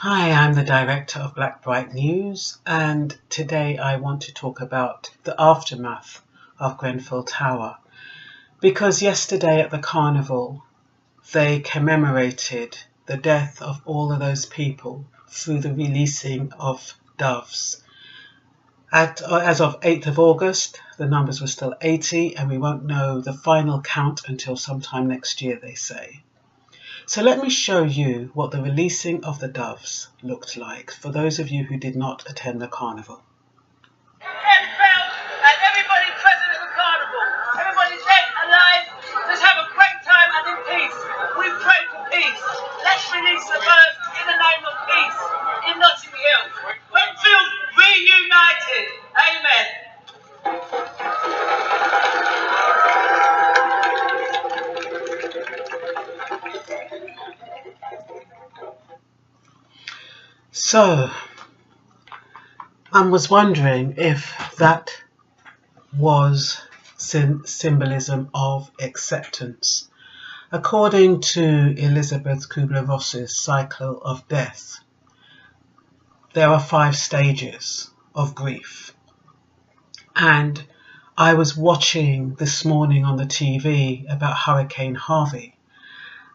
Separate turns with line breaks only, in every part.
Hi, I'm the director of Blackbright News, and today I want to talk about the aftermath of Grenfell Tower. Because yesterday at the carnival, they commemorated the death of all of those people through the releasing of doves. As of 8th of August, the numbers were still 80, and we won't know the final count until sometime next year, they say. So let me show you what the releasing of the doves looked like for those of you who did not attend the carnival.
Grenfell and everybody present at the carnival, everybody dead, alive, let's have a great time and in peace. We pray for peace. Let's release the birds in the name of peace in Notting Hill. Grenfell reunited. Amen.
So I was wondering if that was symbolism of acceptance. According to Elizabeth Kubler-Ross's cycle of death, there are 5 stages of grief. And I was watching this morning on the TV about Hurricane Harvey,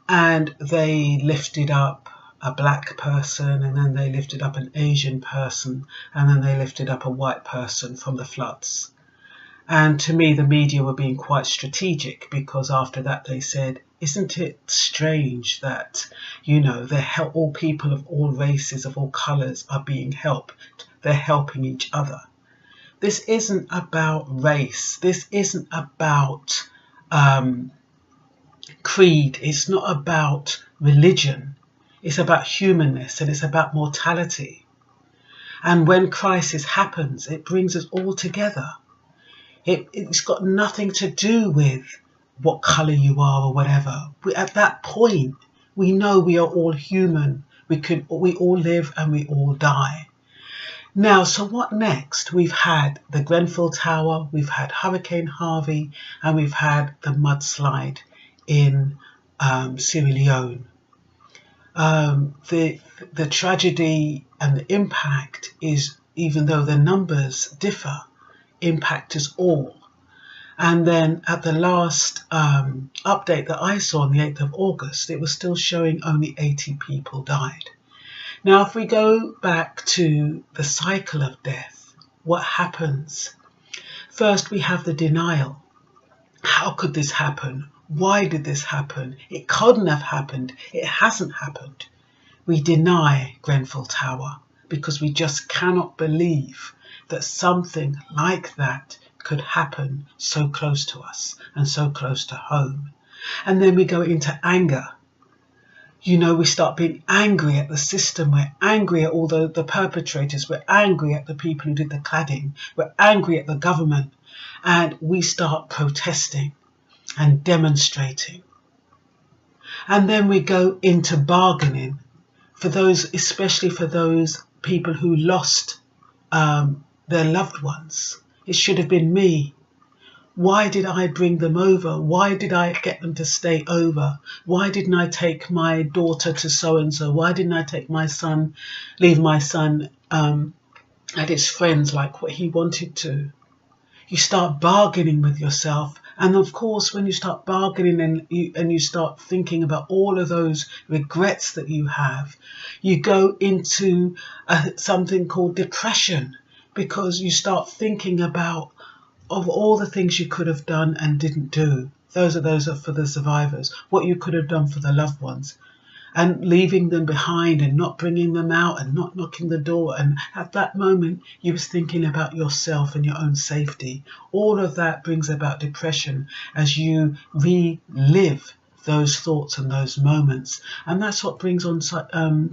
and they lifted up a black person, and then they lifted up an Asian person, and then they lifted up a white person from the floods. And to me, the media were being quite strategic, because after that they said, isn't it strange that, all people of all races, of all colours are being helped. They're helping each other. This isn't about race. This isn't about creed. It's not about religion. It's about humanness, and it's about mortality. And when crisis happens, it brings us all together. It's got nothing to do with what colour you are or whatever. At that point, we know we are all human. We all live and we all die. Now, so what next? We've had the Grenfell Tower, we've had Hurricane Harvey, and we've had the mudslide in Sierra Leone. The tragedy and the impact is, even though the numbers differ, impact us all. And then at the last update that I saw on the 8th of August, it was still showing only 80 people died. Now, if we go back to the cycle of death, what happens? First, we have the denial. How could this happen? Why did this happen? It couldn't have happened. It hasn't happened. We deny Grenfell Tower because we just cannot believe that something like that could happen so close to us and so close to home. And then we go into anger. We start being angry at the system. We're angry at all the perpetrators. We're angry at the people who did the cladding. We're angry at the government. And we start protesting and demonstrating. And then we go into bargaining for those, especially for those people who lost their loved ones. It should have been me. Why did I bring them over? Why did I get them to stay over? Why didn't I take my daughter to so-and-so? Why didn't I take my son, leave my son at his friends like what he wanted to? You start bargaining with yourself. And of course, when you start bargaining and you start thinking about all of those regrets that you have, you go into something called depression, because you start thinking of all the things you could have done and didn't do. Those are for the survivors. What you could have done for the loved ones, and leaving them behind and not bringing them out and not knocking the door. And at that moment, you was thinking about yourself and your own safety. All of that brings about depression as you relive those thoughts and those moments. And that's what brings on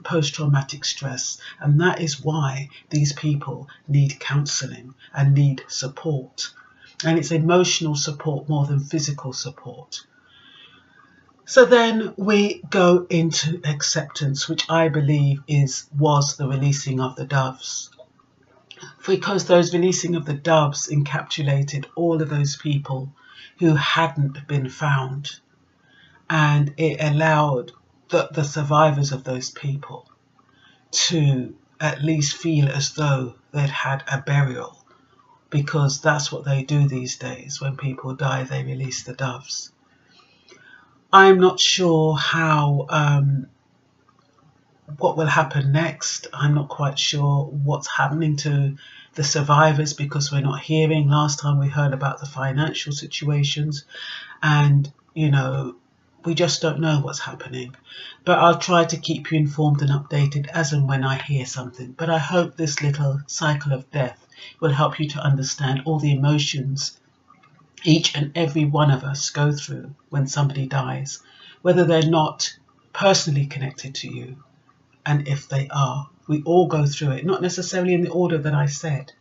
post-traumatic stress. And that is why these people need counselling and need support. And it's emotional support more than physical support. So then we go into acceptance, which I believe was the releasing of the doves. Because those releasing of the doves encapsulated all of those people who hadn't been found. And it allowed the survivors of those people to at least feel as though they'd had a burial, because that's what they do these days. When people die, they release the doves. I'm not sure how what will happen next. I'm not quite sure what's happening to the survivors, because we're not hearing. Last time we heard about the financial situations, and we just don't know what's happening. But I'll try to keep you informed and updated as and when I hear something. But I hope this little cycle of death will help you to understand all the emotions each and every one of us go through when somebody dies, whether they're not personally connected to you. And if they are, we all go through it, not necessarily in the order that I said,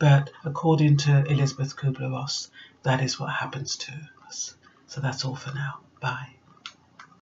but according to Elizabeth Kubler-Ross, that is what happens to us. So that's all for now. Bye.